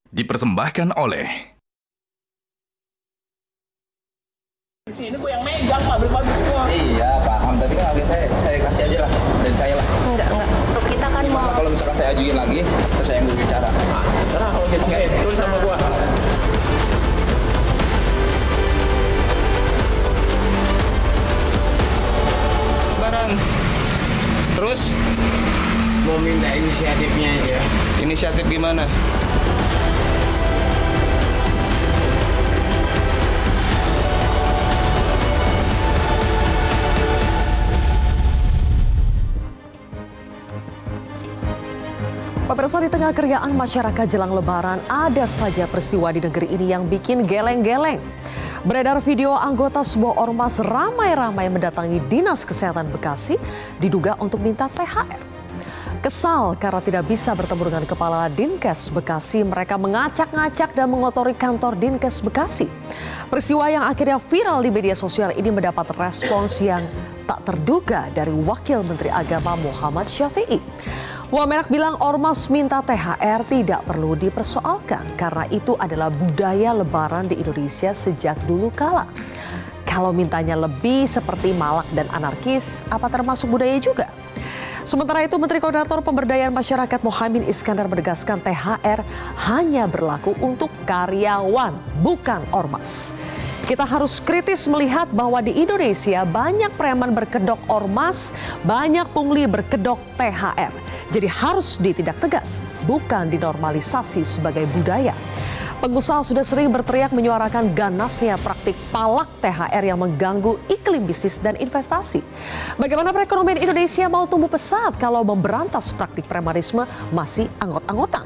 Dipersembahkan oleh Sini gue yang megang pabrik-pabrik semua. Iya paham, tapi kan harga saya kasih aja lah dari saya lah. Enggak. Untuk kita kan mau. Kalau misalkan saya ajuin lagi, terus saya yang berbicara. Serah kalau gitu. Oke, tulis sama gua. Barang. Terus? Mau minta inisiatifnya aja. Inisiatif gimana? Pemirsa, di tengah keriaan masyarakat jelang Lebaran, ada saja peristiwa di negeri ini yang bikin geleng-geleng. Beredar video anggota sebuah ormas ramai-ramai mendatangi Dinas Kesehatan Bekasi diduga untuk minta THR. Kesal karena tidak bisa bertemu dengan Kepala Dinkes Bekasi, mereka ngacak-ngacak dan mengotori kantor Dinkes Bekasi. Peristiwa yang akhirnya viral di media sosial ini mendapat respons yang tak terduga dari Wakil Menteri Agama Muhammad Syafi'i. Wamenak bilang ormas minta THR tidak perlu dipersoalkan karena itu adalah budaya Lebaran di Indonesia sejak dulu kala. Kalau mintanya lebih seperti malak dan anarkis, apa termasuk budaya juga? Sementara itu, Menteri Koordinator Pemberdayaan Masyarakat Muhaimin Iskandar menegaskan THR hanya berlaku untuk karyawan, bukan ormas. Kita harus kritis melihat bahwa di Indonesia banyak preman berkedok ormas, banyak pungli berkedok THR. Jadi harus ditindak tegas, bukan dinormalisasi sebagai budaya. Pengusaha sudah sering berteriak menyuarakan ganasnya praktik palak THR yang mengganggu iklim bisnis dan investasi. Bagaimana perekonomian Indonesia mau tumbuh pesat kalau memberantas praktik premanisme masih anggot-anggotan?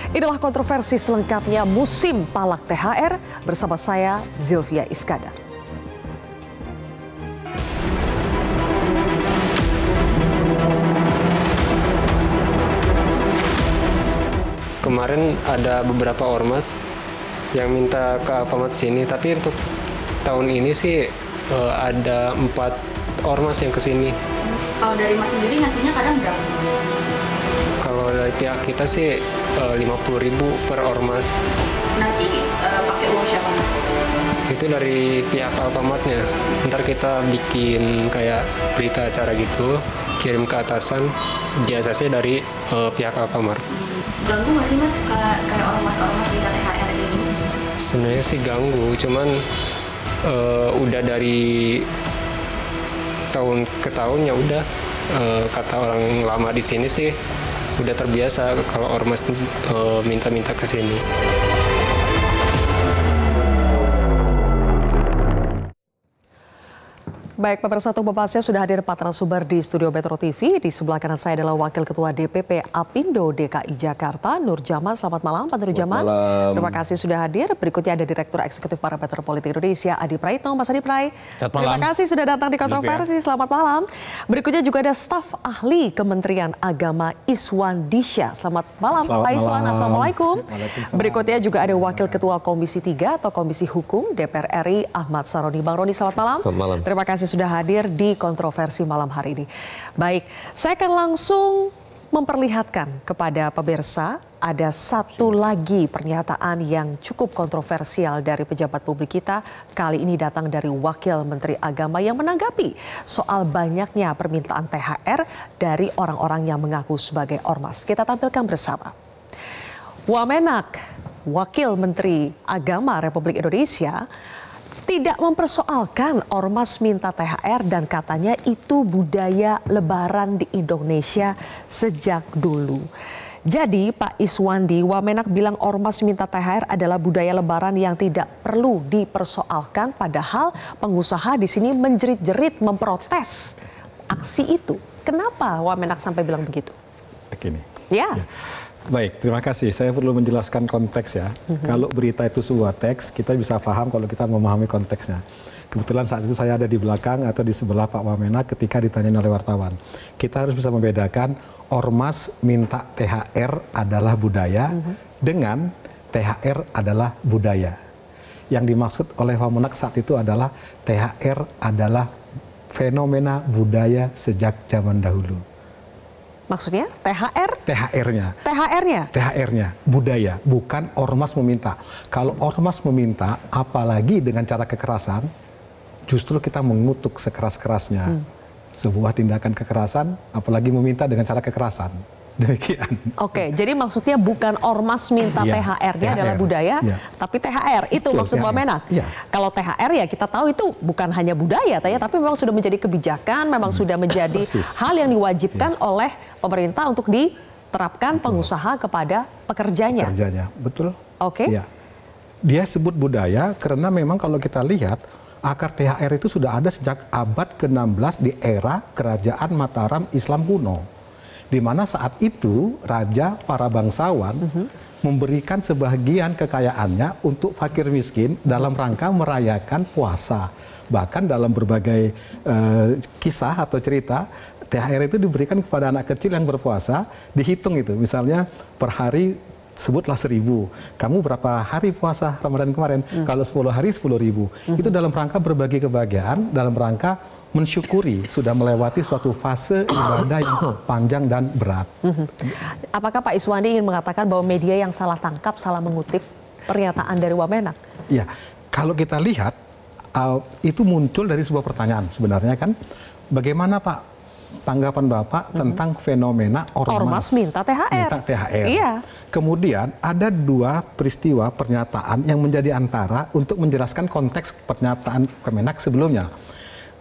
Inilah kontroversi selengkapnya musim palak THR bersama saya Zilvia Iskandar. Kemarin ada beberapa ormas yang minta ke Alfamart sini, tapi untuk tahun ini sih ada 4 ormas yang kesini. Kalau dari Mas sendiri ngasihnya kadang berapa? Kalau dari pihak kita sih 50.000 per ormas. Nanti pakai uang siapa, Mas? Itu dari pihak Alfamartnya. Ntar kita bikin kayak berita acara gitu, kirim ke atasan, biasanya dari pihak Alfamart. Ganggu nggak sih, Mas, kayak ormas-ormas minta THR ini? Sebenarnya sih ganggu, cuman udah dari tahun ke tahun ya udah, kata orang lama di sini sih udah terbiasa kalau ormas minta-minta ke sini. Baik, pemirsa, untuk membahasnya sudah hadir 4 narasumber di studio Metro TV. Di sebelah kanan saya adalah Wakil Ketua DPP Apindo DKI Jakarta, Nur Jaman. Selamat malam, Pak Nur Jaman. Terima kasih sudah hadir. Berikutnya ada Direktur Eksekutif Parameter Politik Indonesia, Adi Praitno. Mas Adi Prai, terima kasih sudah datang di Kontroversi. Selamat malam. Berikutnya juga ada staf ahli Kementerian Agama Iswan Disha. Selamat malam, Pak Iswan. Assalamualaikum. Berikutnya juga ada Wakil Ketua Komisi 3 atau Komisi Hukum DPR RI, Ahmad Saroni. Bang Roni, selamat malam. Selamat malam. Terima kasih sudah hadir di Kontroversi malam hari ini. Baik, saya akan langsung memperlihatkan kepada pemirsa ada satu lagi pernyataan yang cukup kontroversial dari pejabat publik kita. Kali ini datang dari Wakil Menteri Agama yang menanggapi soal banyaknya permintaan THR dari orang-orang yang mengaku sebagai ormas. Kita tampilkan bersama. Wamenak, Wakil Menteri Agama Republik Indonesia, tidak mempersoalkan ormas minta THR dan katanya itu budaya Lebaran di Indonesia sejak dulu. Jadi Pak Iswandi, Wamenak bilang ormas minta THR adalah budaya Lebaran yang tidak perlu dipersoalkan, padahal pengusaha di sini menjerit-jerit memprotes aksi itu. Kenapa Wamenak sampai bilang begitu? Begini. Ya. Baik, terima kasih. Saya perlu menjelaskan konteks ya. Kalau berita itu sebuah teks, kita bisa paham kalau kita memahami konteksnya. Kebetulan saat itu saya ada di belakang atau di sebelah Pak Wamenak ketika ditanya oleh wartawan. Kita harus bisa membedakan ormas minta THR adalah budaya dengan THR adalah budaya. Yang dimaksud oleh Wamenak saat itu adalah THR adalah fenomena budaya sejak zaman dahulu. Maksudnya THR? THR-nya. THR-nya? THR-nya, budaya, bukan ormas meminta. Kalau ormas meminta, apalagi dengan cara kekerasan, justru kita mengutuk sekeras-kerasnya. Sebuah tindakan kekerasan, apalagi meminta dengan cara kekerasan. Demikian. Oke, jadi maksudnya bukan ormas minta Iya, THR-nya THR. adalah budaya, Iya. tapi THR. Itu Betul, maksud THR. Wamenak. Iya. Kalau THR ya kita tahu itu bukan hanya budaya, tapi memang sudah menjadi kebijakan, memang sudah menjadi Persis. hal yang diwajibkan oleh pemerintah untuk diterapkan pengusaha kepada pekerjanya. Kerjanya, betul. Oke. Iya. Dia sebut budaya karena memang kalau kita lihat, akar THR itu sudah ada sejak abad ke-16 di era Kerajaan Mataram Islam kuno. Di mana saat itu raja para bangsawan memberikan sebagian kekayaannya untuk fakir miskin dalam rangka merayakan puasa. Bahkan dalam berbagai kisah atau cerita, THR itu diberikan kepada anak kecil yang berpuasa, dihitung itu. Misalnya per hari sebutlah 1.000. Kamu berapa hari puasa Ramadan kemarin? Kalau 10 hari 10.000. Itu dalam rangka berbagi kebahagiaan, dalam rangka mensyukuri sudah melewati suatu fase ibadah yang panjang dan berat. Apakah Pak Iswandi ingin mengatakan bahwa media yang salah tangkap, salah mengutip pernyataan dari Wamenak? Ya, kalau kita lihat itu muncul dari sebuah pertanyaan sebenarnya kan, bagaimana Pak tanggapan Bapak tentang fenomena ormas minta THR. Minta THR. Iya. Kemudian ada dua peristiwa pernyataan yang menjadi antara untuk menjelaskan konteks pernyataan Kemenak sebelumnya.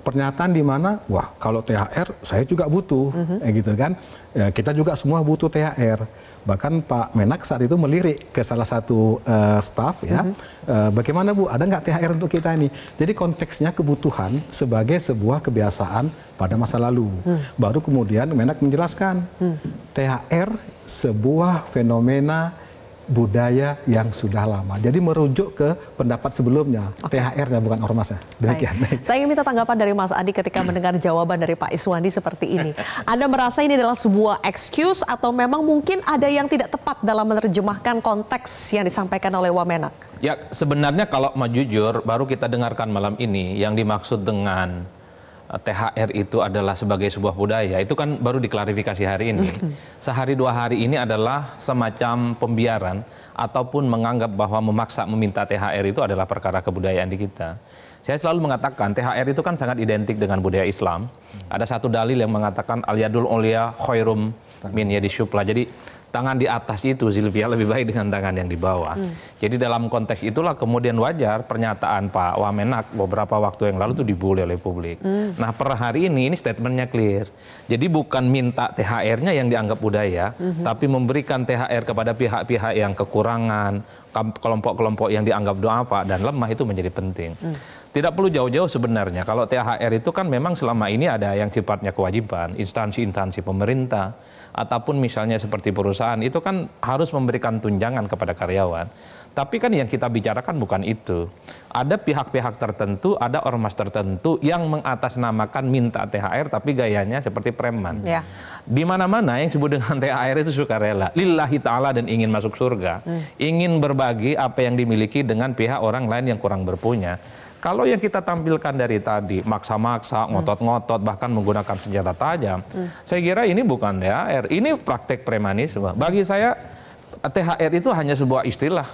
Pernyataan di mana, wah kalau THR saya juga butuh, gitu kan. Ya, kita juga semua butuh THR. Bahkan Pak Menak saat itu melirik ke salah satu staf, ya, bagaimana Bu, ada nggak THR untuk kita ini? Jadi konteksnya kebutuhan sebagai sebuah kebiasaan pada masa lalu. Baru kemudian Menak menjelaskan, THR sebuah fenomena budaya yang sudah lama. Jadi merujuk ke pendapat sebelumnya, THR-nya bukan ormasnya. Demikian. Baik. Saya ingin minta tanggapan dari Mas Adi ketika mendengar jawaban dari Pak Iswandi seperti ini. Anda merasa ini adalah sebuah excuse atau memang mungkin ada yang tidak tepat dalam menerjemahkan konteks yang disampaikan oleh Wamenak? Ya, sebenarnya kalau mau jujur, baru kita dengarkan malam ini yang dimaksud dengan THR itu adalah sebagai sebuah budaya, itu kan baru diklarifikasi hari ini. Sehari dua hari ini adalah semacam pembiaran ataupun menganggap bahwa memaksa meminta THR itu adalah perkara kebudayaan di kita. Saya selalu mengatakan THR itu kan sangat identik dengan budaya Islam. Ada satu dalil yang mengatakan al-yadul ulya khairum min yadi syufla. Jadi tangan di atas itu Zilvia lebih baik dengan tangan yang di bawah. Jadi dalam konteks itulah kemudian wajar pernyataan Pak Wamenak beberapa waktu yang lalu itu dibully oleh publik. Nah per hari ini statementnya clear. Jadi bukan minta THR-nya yang dianggap budaya, tapi memberikan THR kepada pihak-pihak yang kekurangan, kelompok-kelompok yang dianggap du'afa dan lemah itu menjadi penting. Tidak perlu jauh-jauh sebenarnya. Kalau THR itu kan memang selama ini ada yang sifatnya kewajiban, instansi-instansi pemerintah, ataupun misalnya seperti perusahaan, itu kan harus memberikan tunjangan kepada karyawan. Tapi kan yang kita bicarakan bukan itu. Ada pihak-pihak tertentu, ada ormas tertentu yang mengatasnamakan minta THR tapi gayanya seperti preman. Ya. Di mana-mana yang disebut dengan THR itu sukarela, lillahi ta'ala dan ingin masuk surga. Ingin berbagi apa yang dimiliki dengan pihak orang lain yang kurang berpunya. Kalau yang kita tampilkan dari tadi, maksa-maksa, ngotot-ngotot, bahkan menggunakan senjata tajam, saya kira ini bukan THR, ini praktek premanisme. Bagi saya, THR itu hanya sebuah istilah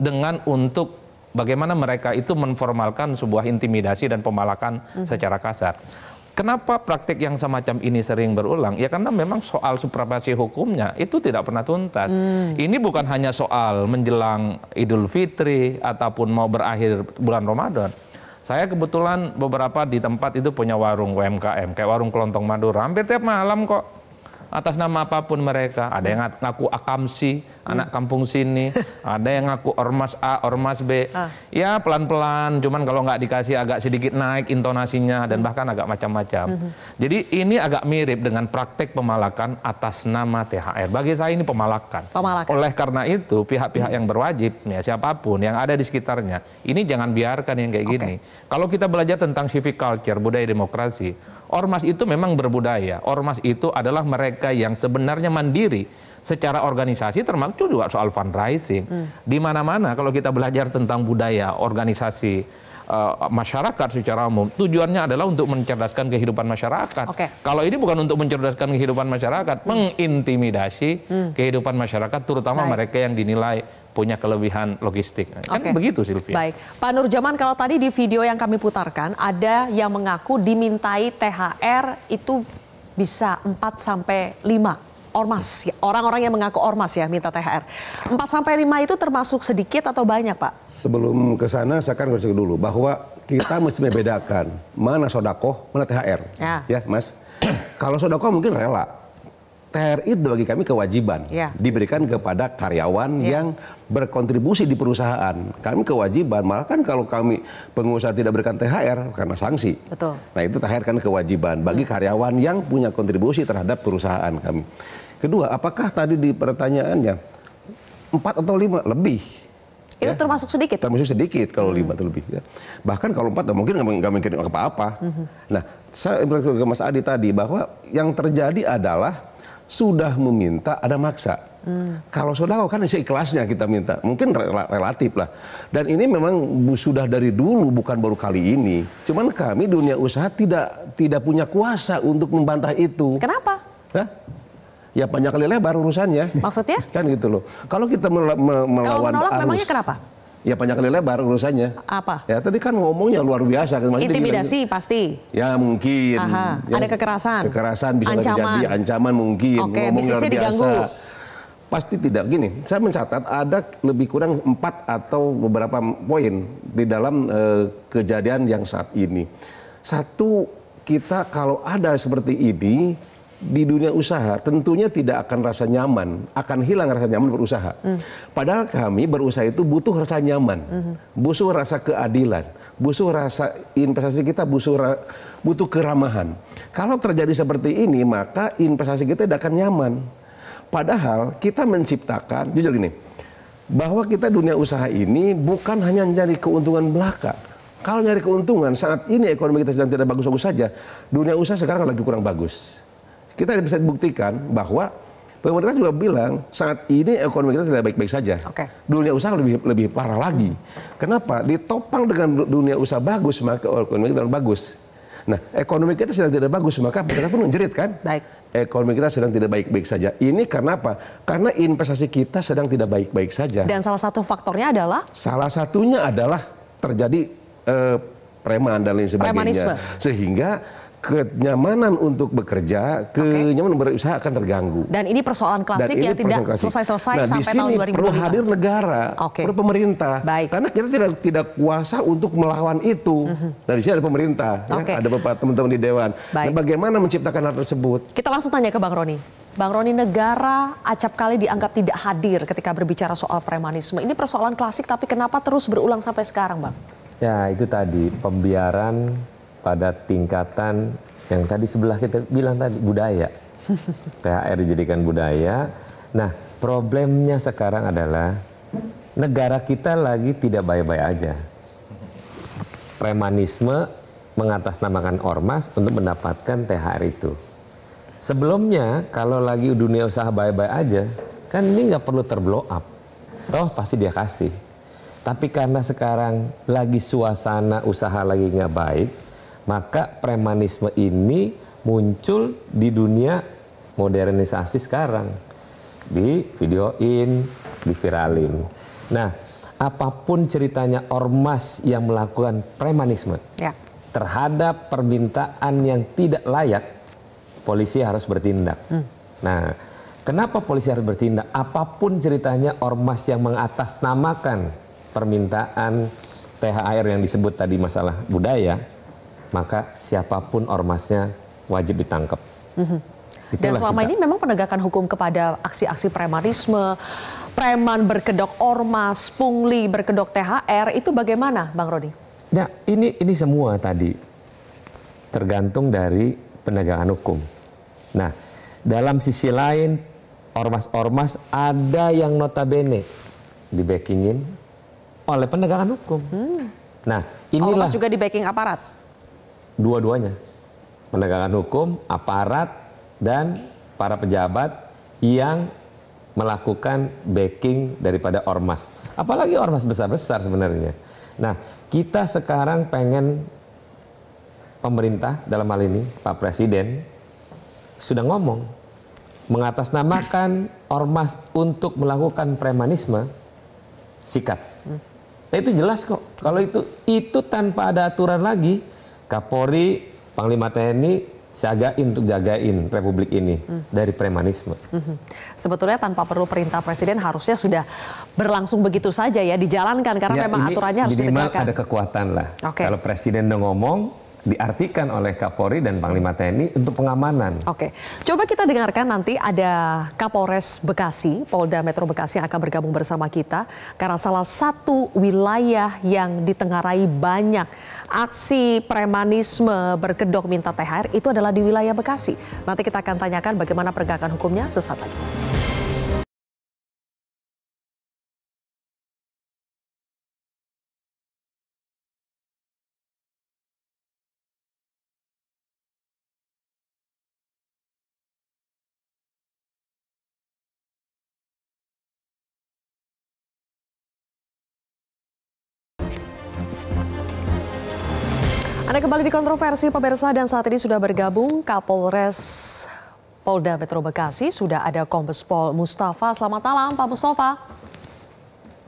dengan untuk bagaimana mereka itu menformalkan sebuah intimidasi dan pemalakan secara kasar. Kenapa praktik yang semacam ini sering berulang? Ya karena memang soal supremasi hukumnya itu tidak pernah tuntas. Ini bukan hanya soal menjelang Idul Fitri ataupun mau berakhir bulan Ramadan. Saya kebetulan beberapa di tempat itu punya warung UMKM, kayak warung Kelontong Madura. Hampir tiap malam kok. Atas nama apapun mereka, ada yang ngaku akamsi, anak kampung sini, ada yang ngaku ormas A, ormas B, ya pelan-pelan, cuman kalau nggak dikasih agak sedikit naik intonasinya dan bahkan agak macam-macam. Jadi ini agak mirip dengan praktek pemalakan atas nama THR. Bagi saya ini pemalakan. Oleh karena itu pihak-pihak yang berwajib, ya siapapun yang ada di sekitarnya, ini jangan biarkan yang kayak gini. Kalau kita belajar tentang civic culture, budaya demokrasi, ormas itu memang berbudaya. Ormas itu adalah mereka yang sebenarnya mandiri secara organisasi, termasuk juga soal fundraising. Di mana-mana kalau kita belajar tentang budaya organisasi masyarakat secara umum, tujuannya adalah untuk mencerdaskan kehidupan masyarakat. Kalau ini bukan untuk mencerdaskan kehidupan masyarakat, mengintimidasi kehidupan masyarakat, terutama mereka yang dinilai punya kelebihan logistik. Kan begitu, Sylvia. Baik, Pak Nurjaman, kalau tadi di video yang kami putarkan ada yang mengaku dimintai THR itu bisa 4 sampai 5 ormas, orang-orang yang mengaku ormas ya minta THR. 4 sampai 5 itu termasuk sedikit atau banyak, Pak? Sebelum ke sana saya akan kasih dulu bahwa kita mesti membedakan mana sodakoh, mana THR. Ya, Mas. Kalau sodakoh mungkin rela. THR itu bagi kami kewajiban diberikan kepada karyawan yang berkontribusi di perusahaan. Kami kewajiban, malah kan kalau kami pengusaha tidak berikan THR karena sanksi. Betul. Nah itu THR kan kewajiban bagi karyawan yang punya kontribusi terhadap perusahaan kami. Kedua, apakah tadi di pertanyaannya 4 atau 5 lebih? Itu termasuk sedikit? Termasuk sedikit kalau 5 atau lebih. Ya. Bahkan kalau 4 mungkin nggak mikir apa-apa. Nah, saya berkata ke Mas Adi tadi bahwa yang terjadi adalah sudah meminta ada maksa. Kalau sodako kan seikhlasnya kita minta, mungkin relatif lah. Dan ini memang sudah dari dulu, bukan baru kali ini. Cuman kami dunia usaha tidak punya kuasa untuk membantah itu. Kenapa? Hah? Ya panjang kali lebar urusannya. Maksudnya? Kan gitu loh. Kalau kita melawan kalau menolak arus, memangnya kenapa? Ya panjang kali lebar urusannya. Apa? Ya tadi kan ngomongnya luar biasa. Intimidasi pasti. Ya mungkin. Ya, ada kekerasan. Kekerasan bisa ancaman. terjadi, ancaman mungkin. Ngomong luar biasa. Diganggu. Pasti tidak. Gini, saya mencatat ada lebih kurang 4 atau beberapa poin di dalam kejadian yang saat ini. Satu, kita kalau ada seperti ini di dunia usaha tentunya tidak akan rasa nyaman, akan hilang rasa nyaman berusaha. Padahal kami berusaha itu butuh rasa nyaman, butuh rasa keadilan, butuh rasa investasi kita, butuh keramahan. Kalau terjadi seperti ini maka investasi kita tidak akan nyaman. Padahal kita menciptakan, jujur gini, bahwa kita dunia usaha ini bukan hanya nyari keuntungan belaka. Kalau nyari keuntungan saat ini ekonomi kita sedang tidak bagus-bagus saja, dunia usaha sekarang lagi kurang bagus. Kita bisa buktikan bahwa pemerintah juga bilang saat ini ekonomi kita tidak baik-baik saja. Dunia usaha lebih parah lagi. Kenapa? Ditopang dengan dunia usaha bagus maka ekonomi kita bagus. Nah, ekonomi kita sedang tidak bagus maka pemerintah pun menjerit kan? Ekonomi kita sedang tidak baik-baik saja. Ini karena apa? Karena investasi kita sedang tidak baik-baik saja. Dan salah satu faktornya adalah? Salah satunya adalah terjadi preman dan lain sebagainya. Premanisme. Sehingga kenyamanan untuk bekerja, kenyamanan berusaha akan terganggu. Dan ini persoalan klasik yang tidak selesai-selesai sampai tahun 2025. Perlu hadir negara, perlu pemerintah. Karena kita tidak kuasa untuk melawan itu. Nah di sini ada pemerintah, ya, ada beberapa teman-teman di Dewan. Nah, bagaimana menciptakan hal tersebut? Kita langsung tanya ke Bang Roni. Bang Roni, negara acap kali dianggap tidak hadir ketika berbicara soal premanisme. Ini persoalan klasik tapi kenapa terus berulang sampai sekarang, Bang? Ya itu tadi, pembiaran pada tingkatan yang tadi sebelah kita bilang tadi, budaya. THR dijadikan budaya. Nah, problemnya sekarang adalah negara kita lagi tidak baik-baik aja. Premanisme mengatasnamakan ormas untuk mendapatkan THR itu. Sebelumnya, kalau lagi dunia usaha baik-baik aja, kan ini nggak perlu terblow up. Toh pasti dia kasih. Tapi karena sekarang lagi suasana usaha lagi nggak baik, maka premanisme ini muncul di dunia modernisasi sekarang. Di videoin, diviralin. Nah, apapun ceritanya ormas yang melakukan premanisme terhadap permintaan yang tidak layak, polisi harus bertindak. Nah, kenapa polisi harus bertindak? Apapun ceritanya ormas yang mengatasnamakan permintaan THR yang disebut tadi masalah budaya, maka siapapun ormasnya wajib ditangkap. Dan selama ini memang penegakan hukum kepada aksi-aksi premanisme, preman berkedok ormas, pungli berkedok THR, itu bagaimana, Bang Roni? Nah, ini semua tadi tergantung dari penegakan hukum. Nah, dalam sisi lain, ormas-ormas ada yang notabene di-backingin oleh penegakan hukum. Nah, inilah ormas juga di-backing aparat? Dua-duanya, penegakan hukum, aparat, dan para pejabat yang melakukan backing daripada ormas. Apalagi ormas besar-besar sebenarnya. Nah, kita sekarang pengen pemerintah dalam hal ini Pak Presiden sudah ngomong mengatasnamakan ormas untuk melakukan premanisme, sikat. Nah, itu jelas kok. Kalau itu tanpa ada aturan lagi, Kapolri, Panglima TNI siagain untuk jagain Republik ini dari premanisme. Sebetulnya tanpa perlu perintah Presiden harusnya sudah berlangsung begitu saja ya, dijalankan karena memang aturannya harus ditegakkan. Ada kekuatan lah. Kalau Presiden udah ngomong, diartikan oleh Kapolri dan Panglima TNI untuk pengamanan. Coba kita dengarkan nanti ada Kapolres Bekasi, Polda Metro Bekasi yang akan bergabung bersama kita karena salah satu wilayah yang ditengarai banyak aksi premanisme berkedok minta THR itu adalah di wilayah Bekasi. Nanti kita akan tanyakan bagaimana penegakan hukumnya sesaat lagi. Anda kembali di Kontroversi Pemirsa dan saat ini sudah bergabung Kapolres Polda Metro Bekasi, sudah ada Kombes Pol Mustafa. Selamat malam Pak Mustafa.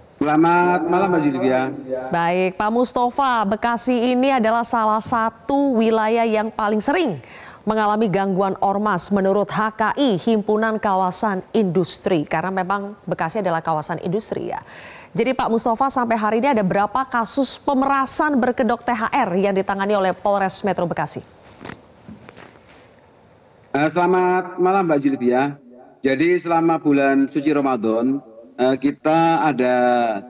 Selamat malam Mbak Julivia. Baik Pak Mustafa, Bekasi ini adalah salah satu wilayah yang paling sering mengalami gangguan ormas menurut HKI, Himpunan Kawasan Industri. Karena memang Bekasi adalah kawasan industri ya. Jadi Pak Mustafa, sampai hari ini ada berapa kasus pemerasan berkedok THR yang ditangani oleh Polres Metro Bekasi? Selamat malam Mbak Julivia. Jadi selama bulan suci Ramadan, kita ada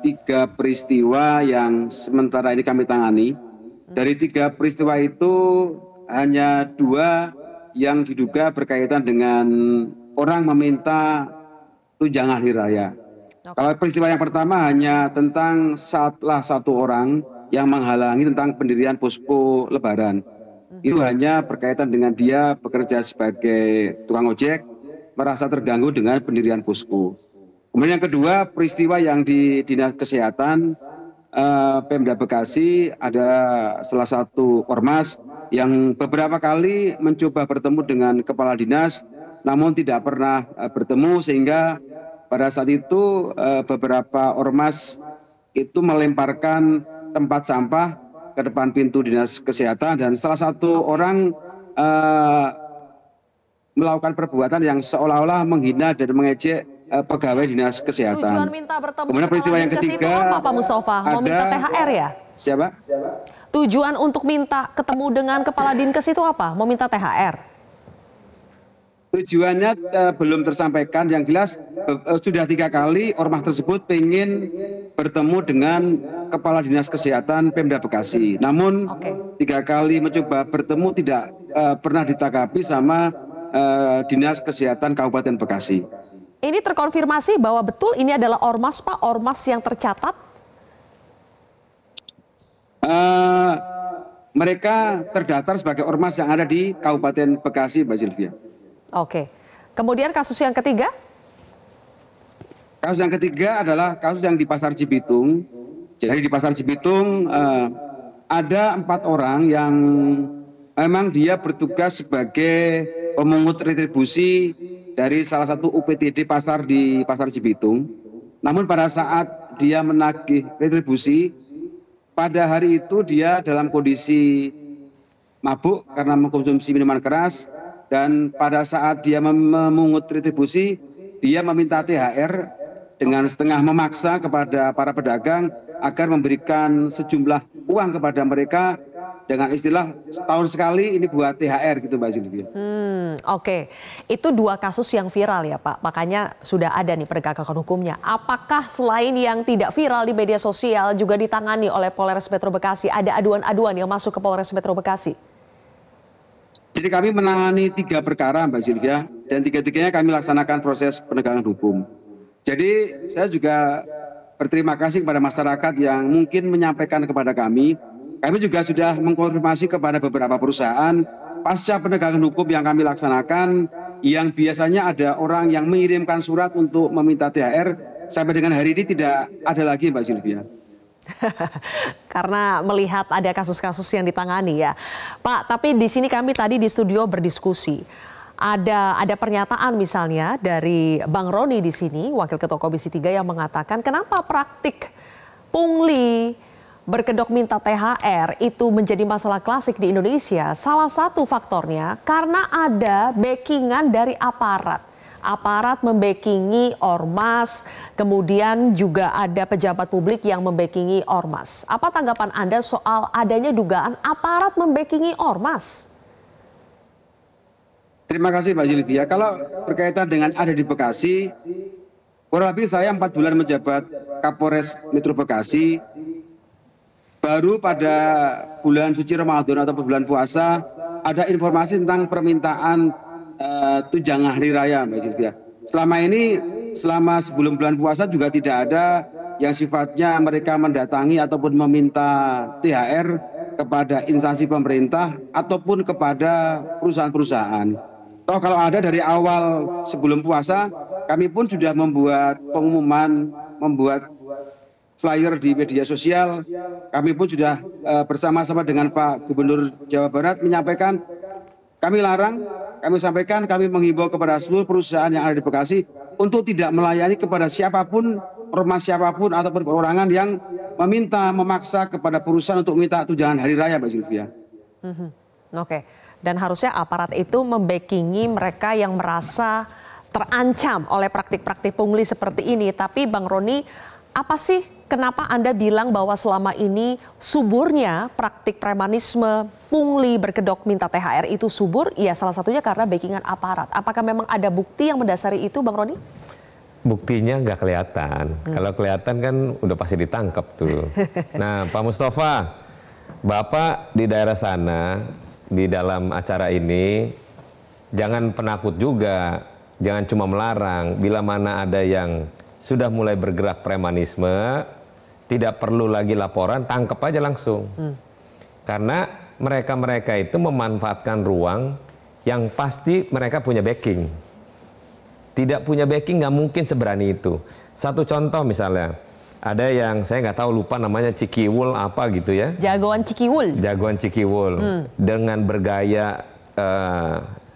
3 peristiwa yang sementara ini kami tangani. Dari 3 peristiwa itu hanya 2 yang diduga berkaitan dengan orang meminta tunjangan hari raya. Kalau peristiwa yang pertama hanya tentang salah satu orang yang menghalangi tentang pendirian posko Lebaran. Itu hanya berkaitan dengan dia bekerja sebagai tukang ojek, merasa terganggu dengan pendirian posko. Kemudian yang kedua, peristiwa yang di Dinas Kesehatan Pemda Bekasi, ada salah satu ormas yang beberapa kali mencoba bertemu dengan kepala dinas, namun tidak pernah bertemu, sehingga pada saat itu beberapa ormas itu melemparkan tempat sampah ke depan pintu Dinas Kesehatan dan salah satu orang melakukan perbuatan yang seolah-olah menghina dan mengejek pegawai Dinas Kesehatan. Tujuan minta bertemu kemudian peristiwa yang ketiga apa Pak Mustafa? Mau minta THR ya? Siapa? Tujuan untuk minta ketemu dengan kepala Dinkes itu apa? Mau minta THR? Tujuannya belum tersampaikan. Yang jelas sudah 3 kali ormas tersebut ingin bertemu dengan kepala Dinas Kesehatan Pemda Bekasi. Namun 3 kali mencoba bertemu tidak pernah ditanggapi sama Dinas Kesehatan Kabupaten Bekasi. Ini terkonfirmasi bahwa betul ini adalah ormas Pak, ormas yang tercatat? Mereka terdaftar sebagai ormas yang ada di Kabupaten Bekasi, Mbak Sylvia. Oke. Kemudian kasus yang ketiga? Kasus yang ketiga adalah kasus yang di Pasar Cibitung. Jadi di Pasar Cibitung ada 4 orang yang memang dia bertugas sebagai pemungut retribusi dari salah satu UPTD pasar di Pasar Cibitung. Namun pada saat dia menagih retribusi, pada hari itu dia dalam kondisi mabuk karena mengkonsumsi minuman keras. Dan pada saat dia memungut retribusi, dia meminta THR dengan setengah memaksa kepada para pedagang agar memberikan sejumlah uang kepada mereka dengan istilah setahun sekali ini buat THR gitu Mbak Sylvia. Oke. Itu 2 kasus yang viral ya Pak, makanya sudah ada nih penegakan hukumnya. Apakah selain yang tidak viral di media sosial juga ditangani oleh Polres Metro Bekasi? Ada aduan-aduan yang masuk ke Polres Metro Bekasi? Jadi kami menangani 3 perkara Mbak Sylvia, dan 3-tiganya kami laksanakan proses penegakan hukum. Jadi saya juga berterima kasih kepada masyarakat yang mungkin menyampaikan kepada kami. Kami juga sudah mengkonfirmasi kepada beberapa perusahaan pasca penegakan hukum yang kami laksanakan, yang biasanya ada orang yang mengirimkan surat untuk meminta THR, sampai dengan hari ini tidak ada lagi Mbak Sylvia. Karena melihat ada kasus-kasus yang ditangani ya. Pak, tapi di sini kami tadi di studio berdiskusi. Ada pernyataan misalnya dari Bang Roni di sini, Wakil Ketua Komisi 3 yang mengatakan kenapa praktik pungli berkedok minta THR itu menjadi masalah klasik di Indonesia. Salah satu faktornya karena ada backingan dari aparat. Aparat membackingi ormas, kemudian juga ada pejabat publik yang membackingi ormas. Apa tanggapan Anda soal adanya dugaan aparat membackingi ormas? Terima kasih Mbak Zilvia. Kalau berkaitan dengan ada di Bekasi, kurang lebih saya 4 bulan menjabat Kapolres Metro Bekasi. Baru pada bulan suci Ramadan atau bulan puasa ada informasi tentang permintaan tunjangan hari raya Mbak Zilvia. Selama ini, selama sebelum bulan puasa juga tidak ada yang sifatnya mereka mendatangi ataupun meminta THR kepada instansi pemerintah ataupun kepada perusahaan-perusahaan. Toh kalau ada dari awal sebelum puasa, kami pun sudah membuat pengumuman, membuat flyer di media sosial. Kami pun sudah bersama-sama dengan Pak Gubernur Jawa Barat menyampaikan, kami larang, kami sampaikan, kami menghimbau kepada seluruh perusahaan yang ada di Bekasi untuk tidak melayani kepada siapapun, ormas siapapun ataupun perorangan yang memaksa kepada perusahaan untuk minta tunjangan hari raya, Mbak Zilvia. Oke. Dan harusnya aparat itu membackingi mereka yang merasa terancam oleh praktik-praktik pungli seperti ini. Tapi Bang Roni, apa sih kenapa Anda bilang bahwa selama ini suburnya praktik premanisme, pungli, berkedok minta THR itu subur? Ya salah satunya karena backingan aparat. Apakah memang ada bukti yang mendasari itu Bang Roni? Buktinya nggak kelihatan. Kalau kelihatan kan udah pasti ditangkap tuh. Nah Pak Mustafa, Bapak di daerah sana, di dalam acara ini, jangan penakut juga, jangan cuma melarang. Bila mana ada yang sudah mulai bergerak premanisme, tidak perlu lagi laporan, tangkap aja langsung. Karena mereka-mereka itu memanfaatkan ruang yang pasti mereka punya backing. Tidak punya backing nggak mungkin seberani itu. Satu contoh misalnya, ada yang saya nggak tahu, lupa namanya Cikiwul apa gitu ya. Jagoan Cikiwul. Jagoan Cikiwul. Dengan bergaya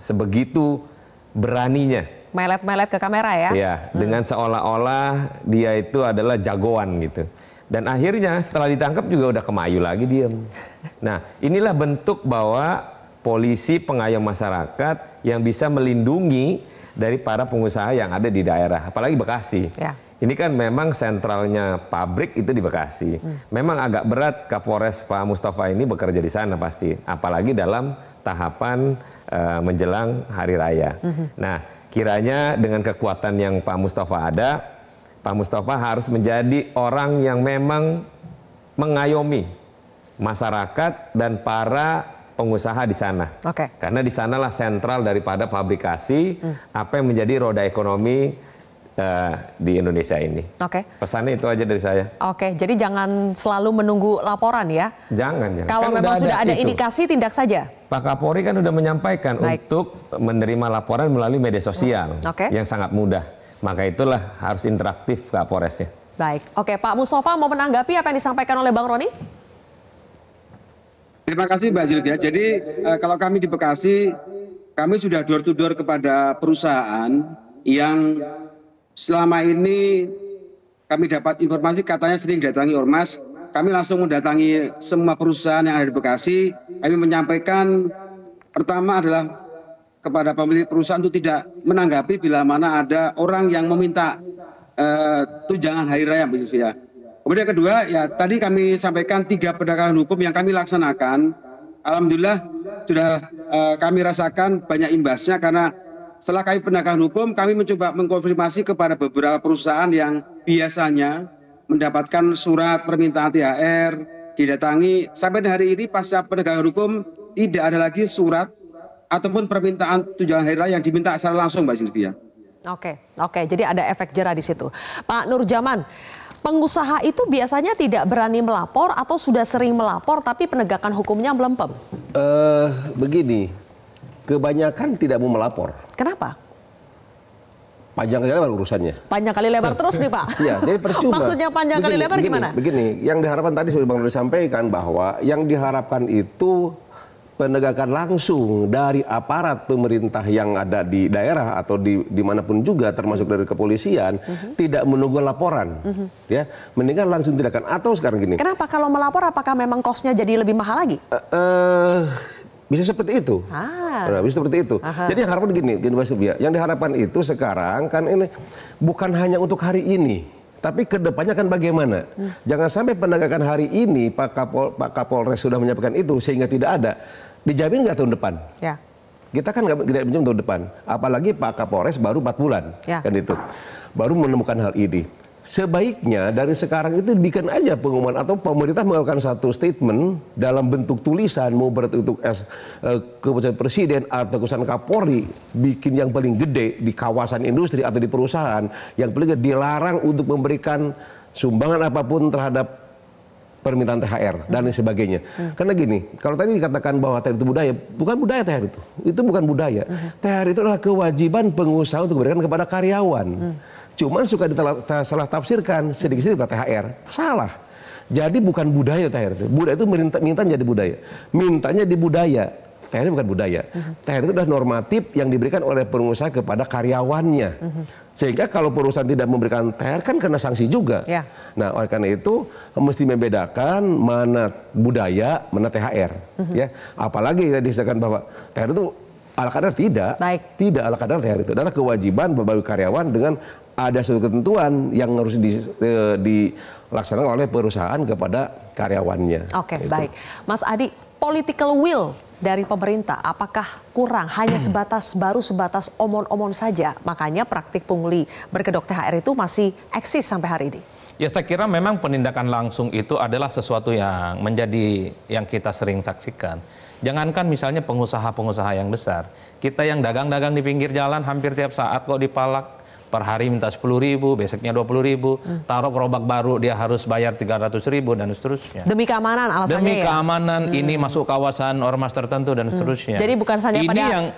sebegitu beraninya. Melet-melet ke kamera ya. Iya, dengan seolah-olah dia itu adalah jagoan gitu. Dan akhirnya setelah ditangkap juga udah kemayu lagi diem. Nah inilah bentuk bahwa polisi pengayom masyarakat yang bisa melindungi dari para pengusaha yang ada di daerah. Apalagi Bekasi. Ya. Ini kan memang sentralnya pabrik itu di Bekasi. Memang agak berat Kapolres Pak Mustafa ini bekerja di sana pasti. Apalagi dalam tahapan menjelang hari raya. Nah kiranya dengan kekuatan yang Pak Mustafa ada, Pak Mustafa harus menjadi orang yang memang mengayomi masyarakat dan para pengusaha di sana. Karena di sanalah sentral daripada pabrikasi apa yang menjadi roda ekonomi di Indonesia ini. Pesannya itu aja dari saya. Jadi jangan selalu menunggu laporan ya. Jangan. Kalau kan memang sudah ada indikasi, tindak saja. Pak Kapolri kan udah menyampaikan untuk menerima laporan melalui media sosial yang sangat mudah. Maka itulah harus interaktif Kapolresnya. Baik. Pak Mustafa mau menanggapi apa yang disampaikan oleh Bang Roni? Terima kasih Mbak Zilvia. Jadi kalau kami di Bekasi, kami sudah door to door kepada perusahaan yang selama ini kami dapat informasi katanya sering datangi ormas. Kami langsung mendatangi semua perusahaan yang ada di Bekasi. Kami menyampaikan pertama adalah kepada pemilik perusahaan untuk tidak menanggapi bila mana ada orang yang meminta tunjangan hari raya, Mbak Zilvia. Kemudian kedua, ya tadi kami sampaikan 3 penegakan hukum yang kami laksanakan. Alhamdulillah sudah kami rasakan banyak imbasnya karena setelah kami penegakan hukum, kami mencoba mengkonfirmasi kepada beberapa perusahaan yang biasanya mendapatkan surat permintaan THR, didatangi. Sampai hari ini pasca penegakan hukum tidak ada lagi surat ataupun permintaan tunjangan hari raya yang diminta secara langsung, Mbak Zilvia. Oke, jadi ada efek jera di situ. Pak Nurjaman, pengusaha itu biasanya tidak berani melapor atau sudah sering melapor tapi penegakan hukumnya melempem? Begini, kebanyakan tidak mau melapor. Kenapa? panjang kali lebar urusannya. Panjang kali lebar terus nih Pak. Iya, jadi percuma. Maksudnya panjang kali lebar gimana? Begini, yang diharapkan tadi sudah Bang Doli sampaikan bahwa yang diharapkan itu penegakan langsung dari aparat pemerintah yang ada di daerah atau dimanapun juga, termasuk dari kepolisian, tidak menunggu laporan, ya, mendingan langsung tindakan. Atau sekarang gini. Kenapa kalau melapor apakah memang kosnya jadi lebih mahal lagi? Bisa seperti itu. Bisa seperti itu. Jadi yang harapan gini Mas Subia, yang diharapkan itu sekarang kan ini bukan hanya untuk hari ini, tapi kedepannya kan bagaimana? Jangan sampai penegakan hari ini Pak Kapolres sudah menyampaikan itu sehingga tidak ada. Dijamin nggak tahun depan? Ya. Kita kan nggak menjamin tahun depan. Apalagi Pak Kapolres baru 4 bulan, kan itu. Baru menemukan hal ini. Sebaiknya dari sekarang itu bikin aja pengumuman atau pemerintah mengeluarkan satu statement dalam bentuk tulisan, mau berbentuk keputusan presiden atau keputusan Kapolri, bikin yang paling gede di kawasan industri atau di perusahaan, yang paling gede dilarang untuk memberikan sumbangan apapun terhadap permintaan THR dan lain sebagainya. Karena gini, kalau tadi dikatakan bahwa THR itu budaya, bukan budaya THR itu. Itu bukan budaya. THR itu adalah kewajiban pengusaha untuk memberikan kepada karyawan. Cuman suka salah tafsirkan sedikit-sedikit THR. Salah. Jadi bukan budaya THR itu. Budaya itu minta jadi budaya. Mintanya di budaya. THR bukan budaya. THR itu adalah normatif yang diberikan oleh pengusaha kepada karyawannya. Sehingga kalau perusahaan tidak memberikan THR kan kena sanksi juga. Nah, oleh karena itu mesti membedakan mana budaya, mana THR. Ya. Apalagi tadi disebutkan bahwa THR itu ala kadar tidak. Tidak ala kadar THR itu adalah kewajiban bagi karyawan dengan ada suatu ketentuan yang harus dilaksanakan oleh perusahaan kepada karyawannya. Oke, baik. Mas Adi, political will dari pemerintah apakah kurang, hanya sebatas omon-omon saja? Makanya praktik pungli berkedok THR itu masih eksis sampai hari ini. Ya, saya kira memang penindakan langsung itu adalah sesuatu yang menjadi yang kita sering saksikan. Jangankan misalnya pengusaha-pengusaha yang besar, kita yang dagang-dagang di pinggir jalan hampir tiap saat kok dipalak. Per hari minta 10.000, besoknya 20.000, taruh gerobak baru dia harus bayar 300.000 dan seterusnya. Demi keamanan alasannya. Demi keamanan ini masuk kawasan ormas tertentu dan seterusnya. Jadi bukan saja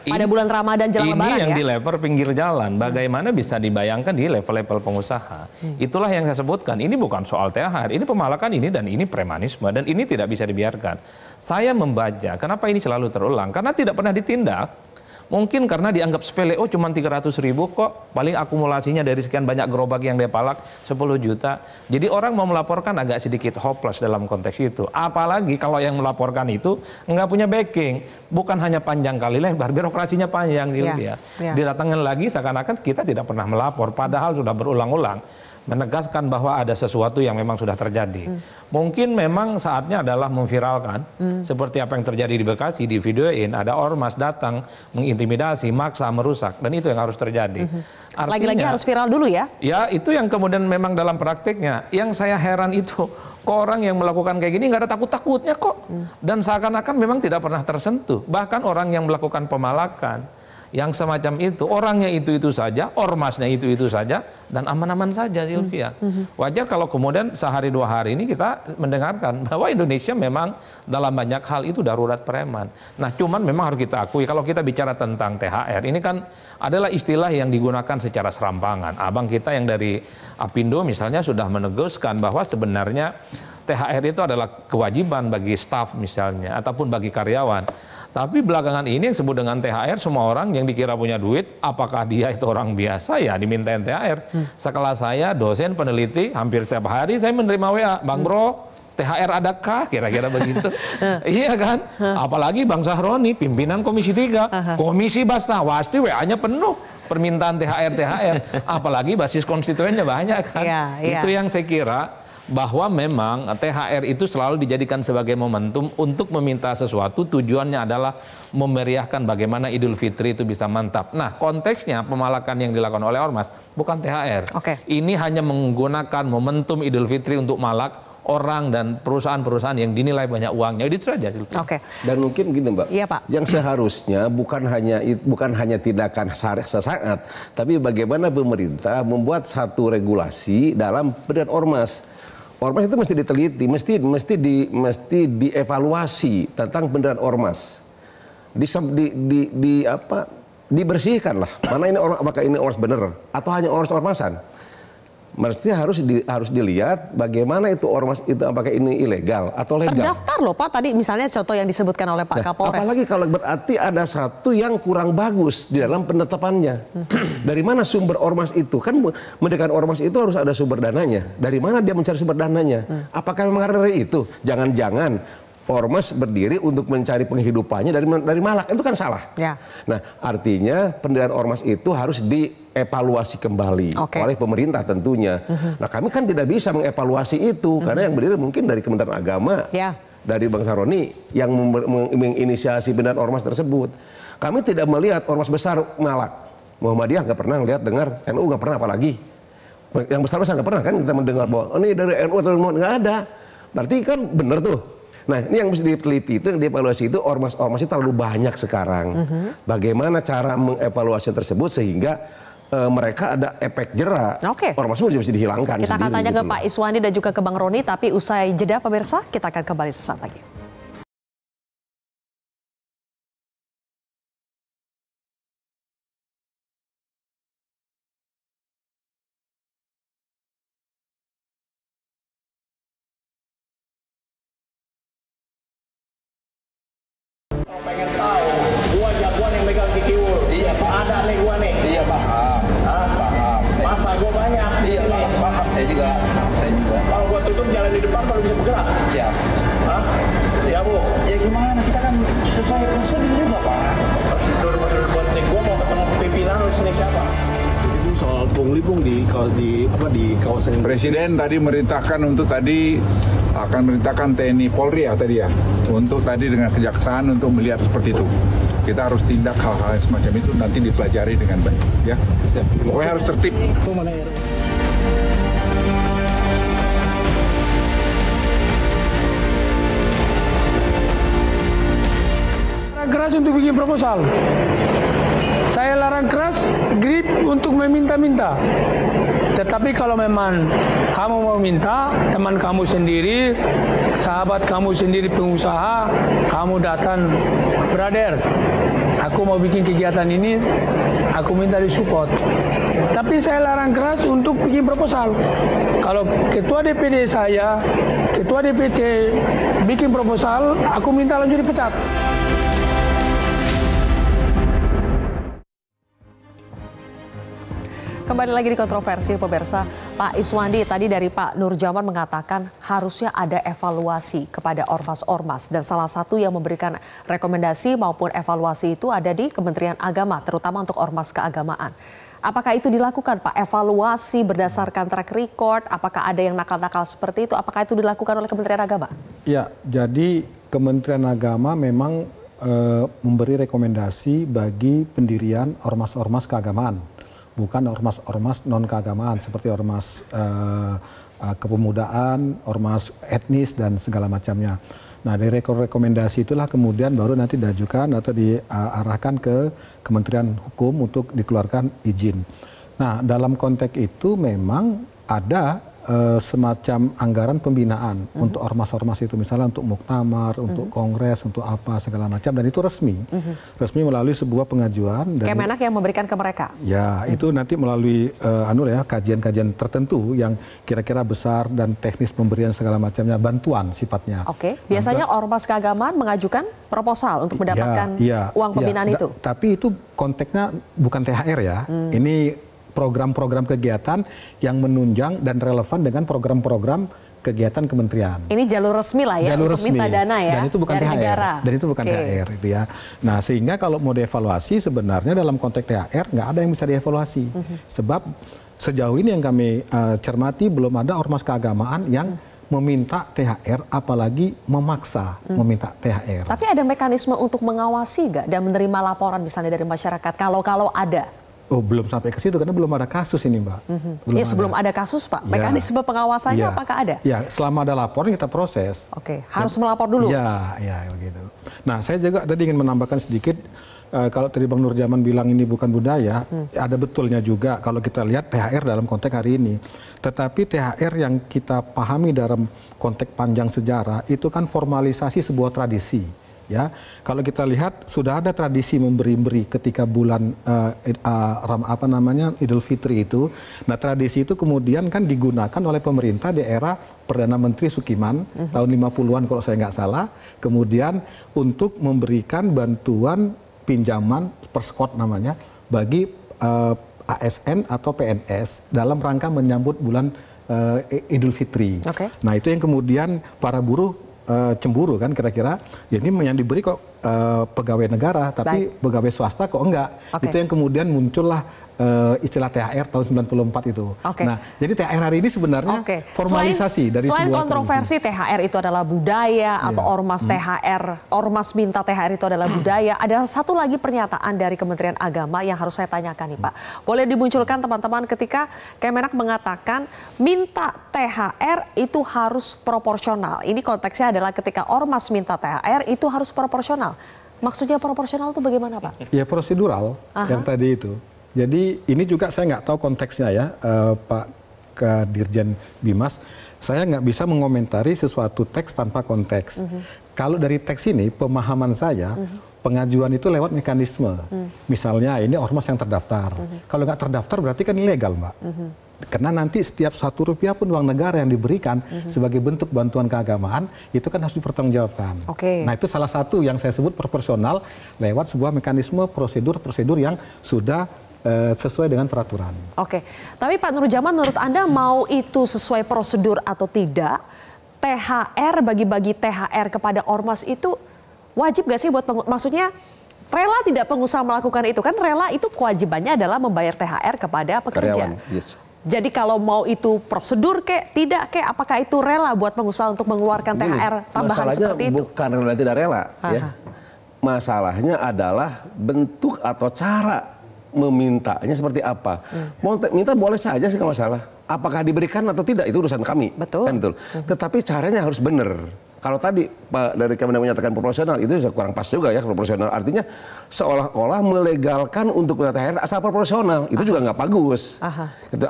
pada bulan Ramadan jelang Lebaran ya. Ini yang di level pinggir jalan. Bagaimana bisa dibayangkan di level-level pengusaha. Itulah yang saya sebutkan. Ini bukan soal THR, ini pemalakan ini dan ini premanisme dan ini tidak bisa dibiarkan. Saya membaca kenapa ini selalu terulang karena tidak pernah ditindak. Mungkin karena dianggap sepele, oh cuma 300.000 kok, paling akumulasinya dari sekian banyak gerobak yang dia palak 10 juta. Jadi orang mau melaporkan agak sedikit hopeless dalam konteks itu. Apalagi kalau yang melaporkan itu nggak punya backing, bukan hanya panjang kali lebar, birokrasinya panjang gitu ya. Didatangkan lagi seakan-akan kita tidak pernah melapor, padahal sudah berulang-ulang menegaskan bahwa ada sesuatu yang memang sudah terjadi. Mungkin memang saatnya adalah memviralkan seperti apa yang terjadi di Bekasi, di videoin ada ormas datang mengintimidasi, maksa, merusak, dan itu yang harus terjadi. Lagi-lagi harus viral dulu ya? Ya, itu yang kemudian memang dalam praktiknya. Yang saya heran itu kok orang yang melakukan kayak gini nggak ada takut-takutnya kok, dan seakan-akan memang tidak pernah tersentuh. Bahkan orang yang melakukan pemalakan yang semacam itu, orangnya itu-itu saja, ormasnya itu-itu saja, dan aman-aman saja, Sylvia. Wajar kalau kemudian sehari dua hari ini kita mendengarkan bahwa Indonesia memang dalam banyak hal itu darurat preman. Nah, cuman memang harus kita akui, kalau kita bicara tentang THR, ini kan adalah istilah yang digunakan secara serampangan. Abang kita yang dari Apindo misalnya sudah menegaskan bahwa sebenarnya THR itu adalah kewajiban bagi staf misalnya, ataupun bagi karyawan. Tapi belakangan ini yang disebut dengan THR, semua orang yang dikira punya duit, apakah dia itu orang biasa ya dimintain THR. Sekelas saya, dosen, peneliti, hampir setiap hari saya menerima WA, Bang Bro, THR adakah? Kira-kira begitu. Iya kan? Apalagi Bang Sahroni, pimpinan Komisi 3, Komisi Basah, pasti WA-nya penuh permintaan THR. Apalagi basis konstituennya banyak kan. Itu yang saya kira bahwa memang THR itu selalu dijadikan sebagai momentum untuk meminta sesuatu, tujuannya adalah memeriahkan bagaimana Idul Fitri itu bisa mantap. Nah, konteksnya pemalakan yang dilakukan oleh ormas bukan THR. Ini hanya menggunakan momentum Idul Fitri untuk malak orang dan perusahaan-perusahaan yang dinilai banyak uangnya. Itu saja. Dan mungkin gini Mbak, yang seharusnya bukan hanya tindakan sesaat, tapi bagaimana pemerintah membuat satu regulasi dalam pendirian ormas. Ormas itu mesti diteliti, mesti dievaluasi tentang pendirian ormas. dibersihkan lah. Mana ini orang, apakah ini ormas bener atau hanya ormas-ormasan? Mesti harus dilihat bagaimana itu ormas itu, apakah ini ilegal atau legal. Terdaftar loh Pak, tadi misalnya contoh yang disebutkan oleh Pak Kapolres. Apalagi kalau berarti ada satu yang kurang bagus di dalam penetapannya. Dari mana sumber ormas itu? Kan mendirikan ormas itu harus ada sumber dananya. Dari mana dia mencari sumber dananya? Apakah memang dari itu? Jangan-jangan ormas berdiri untuk mencari penghidupannya dari malak, itu kan salah. Ya. Nah, artinya pendirian ormas itu harus dievaluasi kembali oleh pemerintah tentunya. Nah, kami kan tidak bisa mengevaluasi itu karena yang berdiri mungkin dari Kementerian Agama, dari Bang Saroni yang menginisiasi pendirian ormas tersebut. Kami tidak melihat ormas besar malak. Muhammadiyah nggak pernah lihat dengar, NU nggak pernah, apalagi yang besar-besar nggak pernah kan kita mendengar bahwa ini dari NU atau nggak ada. Berarti kan benar tuh. Nah, ini yang mesti diteliti, itu yang dievaluasi itu ormas-ormas itu terlalu banyak sekarang. Bagaimana cara mengevaluasi tersebut sehingga mereka ada efek jera. Ormas itu mesti dihilangkan. Kita akan tanya ke Pak Iswandi dan juga ke Bang Roni, tapi usai jeda pemirsa, kita akan kembali sesaat lagi. Pengen tahu, gua jagoan yang megang kikiwul. Iya, Pak. Ada nih gua nih. Iya, paham. Paham. Masa gua banyak. Iya, paham. Saya juga. Kalau gua tutup jalan di depan baru bisa bergerak. Siap. Hah? Ya, Bu. Ya gimana? Kita kan sesuai prosedur juga, Pak. Prosedur penting. Gua mau ketemu pimpinan sini siapa? Itu soal pungli di kawasan Presiden tadi merintahkan untuk akan merintahkan TNI Polri ya tadi ya, untuk tadi dengan kejaksaan untuk melihat seperti itu. Kita harus tindak hal-hal semacam itu, nanti dipelajari dengan baik ya. Pokoknya harus tertib. Keras untuk bikin proposal. Saya larang keras grip untuk meminta-minta. Tetapi kalau memang kamu mau minta, teman kamu sendiri, sahabat kamu sendiri pengusaha, kamu datang, brother, aku mau bikin kegiatan ini, aku minta disupport. Tapi saya larang keras untuk bikin proposal. Kalau ketua DPD saya, ketua DPC bikin proposal, aku minta langsung dipecat. Kembali lagi di kontroversi pemirsa. Pak Iswandi, tadi dari Pak Nurjaman mengatakan harusnya ada evaluasi kepada ormas-ormas. Dan salah satu yang memberikan rekomendasi maupun evaluasi itu ada di Kementerian Agama, terutama untuk ormas keagamaan. Apakah itu dilakukan Pak? Evaluasi berdasarkan track record, apakah ada yang nakal-nakal seperti itu? Apakah itu dilakukan oleh Kementerian Agama? Ya, jadi Kementerian Agama memang memberi rekomendasi bagi pendirian ormas-ormas keagamaan. Bukan ormas-ormas non-keagamaan seperti ormas kepemudaan, ormas etnis dan segala macamnya. Nah, dari rekomendasi itulah kemudian baru nanti diajukan atau diarahkan ke Kementerian Hukum untuk dikeluarkan izin. Nah, dalam konteks itu memang ada semacam anggaran pembinaan untuk ormas-ormas itu, misalnya untuk muktamar, untuk kongres, untuk apa segala macam, dan itu resmi, resmi melalui sebuah pengajuan. Kemenak yang memberikan ke mereka. Ya, itu nanti melalui kajian-kajian tertentu yang kira-kira besar dan teknis pemberian segala macamnya, bantuan sifatnya. Oke, biasanya ormas keagamaan mengajukan proposal untuk mendapatkan uang pembinaan itu. Tapi itu konteksnya bukan THR ya, ini program-program kegiatan yang menunjang dan relevan dengan program-program kegiatan kementerian. Ini jalur resmi lah ya, jalur untuk resmi. minta dana ya, dan itu bukan THR. negara. Dan itu bukan THR itu ya. Nah, sehingga kalau mau dievaluasi sebenarnya dalam konteks THR nggak ada yang bisa dievaluasi. Sebab sejauh ini yang kami cermati belum ada ormas keagamaan yang meminta THR, apalagi memaksa meminta THR. Tapi ada mekanisme untuk mengawasi nggak dan menerima laporan misalnya dari masyarakat kalau ada? Oh, belum sampai ke situ karena belum ada kasus ini, Mbak. Ya, sebelum ada kasus, Pak. Mekanisme pengawasannya apakah ada? Ya, selama ada laporan kita proses. Oke, harus melapor dulu. Ya, begitu. Nah, saya juga tadi ingin menambahkan sedikit, kalau tadi Bang Nurjaman bilang ini bukan budaya, ada betulnya juga kalau kita lihat THR dalam konteks hari ini. Tetapi THR yang kita pahami dalam konteks panjang sejarah itu kan formalisasi sebuah tradisi Ya, kalau kita lihat sudah ada tradisi memberi-beri ketika bulan Idul Fitri itu. Nah, tradisi itu kemudian kan digunakan oleh pemerintah di era Perdana Menteri Sukiman tahun 50-an kalau saya nggak salah. Kemudian untuk memberikan bantuan pinjaman perskot namanya bagi ASN atau PNS dalam rangka menyambut bulan Idul Fitri. Nah, itu yang kemudian para buruh cemburu kan kira-kira, ya ini yang diberi kok pegawai negara, tapi pegawai swasta kok enggak. Itu yang kemudian muncullah istilah THR tahun 94 itu. Nah, jadi THR hari ini sebenarnya formalisasi dari selain sebuah kontroversi tradisi. THR itu adalah budaya atau ormas THR, ormas minta THR itu adalah budaya. Ada satu lagi pernyataan dari Kementerian Agama yang harus saya tanyakan nih Pak. Boleh dimunculkan teman-teman ketika Kemenak mengatakan minta THR itu harus proporsional. Ini konteksnya adalah ketika ormas minta THR itu harus proporsional. Maksudnya proporsional itu bagaimana Pak? Ya prosedural yang tadi itu. Jadi ini juga saya nggak tahu konteksnya ya Pak Dirjen Bimas. Saya nggak bisa mengomentari sesuatu teks tanpa konteks. Kalau dari teks ini pemahaman saya pengajuan itu lewat mekanisme. Misalnya ini ormas yang terdaftar. Kalau nggak terdaftar berarti kan ilegal Mbak. Karena nanti setiap Rp1 pun uang negara yang diberikan sebagai bentuk bantuan keagamaan itu kan harus dipertanggungjawabkan. Nah itu salah satu yang saya sebut proporsional lewat sebuah mekanisme prosedur-prosedur yang sudah sesuai dengan peraturan. Tapi Pak Nurjaman, menurut Anda mau itu sesuai prosedur atau tidak, THR, bagi-bagi THR kepada ormas itu wajib gak sih buat maksudnya rela tidak pengusaha melakukan itu? Kan rela itu kewajibannya adalah membayar THR kepada pekerja. Jadi kalau mau itu prosedur tidak apakah itu rela buat pengusaha untuk mengeluarkan THR tambahan seperti itu? Bukan rela tidak rela, ya. Masalahnya adalah bentuk atau cara memintanya seperti apa. Mau minta boleh saja sih nggak masalah. Apakah diberikan atau tidak itu urusan kami. Betul. Kan, betul. Tetapi caranya harus benar. Kalau tadi Pak dari Kemenang menyatakan proporsional itu kurang pas juga ya proporsional. Artinya seolah-olah melegalkan untuk THR asal proporsional itu juga nggak bagus. Itu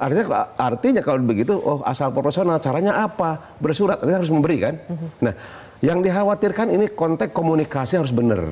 artinya kalau begitu asal proporsional caranya apa? Bersurat artinya harus memberi kan. Nah yang dikhawatirkan ini konteks komunikasi harus benar.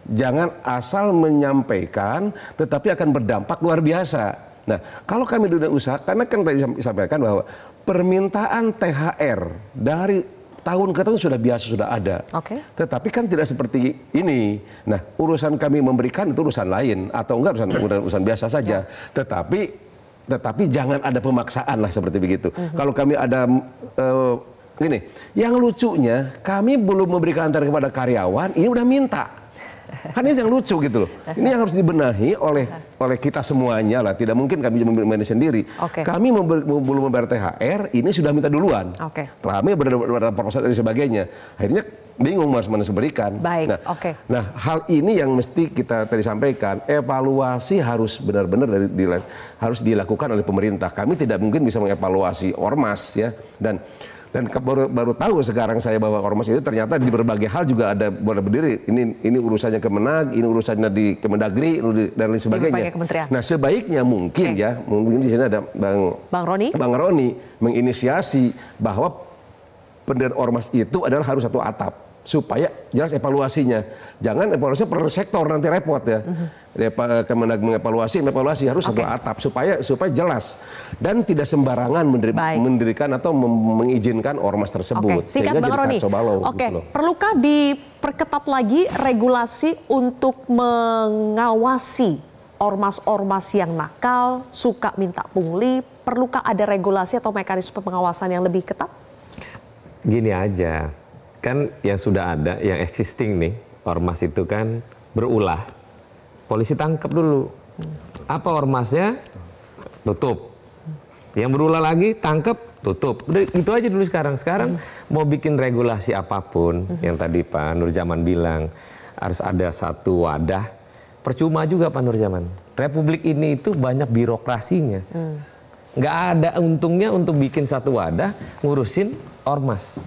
Jangan asal menyampaikan, tetapi akan berdampak luar biasa. Nah, kalau kami dunia usaha, karena kan tadi disampaikan bahwa permintaan THR dari tahun ke tahun sudah biasa, sudah ada. Tetapi kan tidak seperti ini. Nah, urusan kami memberikan itu urusan lain, atau enggak urusan biasa saja. Tetapi jangan ada pemaksaan lah seperti begitu. Kalau kami ada gini, yang lucunya kami belum memberikan THR kepada karyawan, ini udah minta. Kan ini yang lucu gitu loh. Ini yang harus dibenahi oleh kita semuanya lah. Tidak mungkin kami membenahi sendiri. Kami belum membayar THR, ini sudah minta duluan. Kami berada proses dan sebagainya. Akhirnya bingung mas mana berikan. Nah, hal ini yang mesti kita tadi sampaikan. Evaluasi harus benar-benar harus dilakukan oleh pemerintah. Kami tidak mungkin bisa mengevaluasi ormas ya. Dan baru tahu sekarang saya bahwa ormas itu ternyata di berbagai hal juga ada boleh berdiri. Ini urusannya Kemenag, ini urusannya di Kemendagri dan lain sebagainya. Nah sebaiknya mungkin mungkin di sini ada Bang Roni menginisiasi bahwa pendirian ormas itu adalah harus satu atap supaya jelas evaluasinya. Jangan evaluasinya per sektor nanti repot ya. Kemenag mengevaluasi harus satu atap supaya jelas dan tidak sembarangan mendirikan atau mengizinkan ormas tersebut. Singkat Bang Roni. Perlukah diperketat lagi regulasi untuk mengawasi ormas-ormas yang nakal, suka minta pungli? Perlukah ada regulasi atau mekanisme pengawasan yang lebih ketat? Gini aja. Kan yang sudah ada, yang existing nih, ormas itu kan berulah. Polisi tangkap dulu. Apa ormasnya? Tutup. Yang berulah lagi, tangkap, tutup. Udah, itu aja dulu sekarang. Sekarang mau bikin regulasi apapun, yang tadi Pak Nurjaman bilang, harus ada satu wadah. Percuma juga Pak Nurjaman. Republik ini itu banyak birokrasinya. Nggak ada untungnya untuk bikin satu wadah, ngurusin ormas.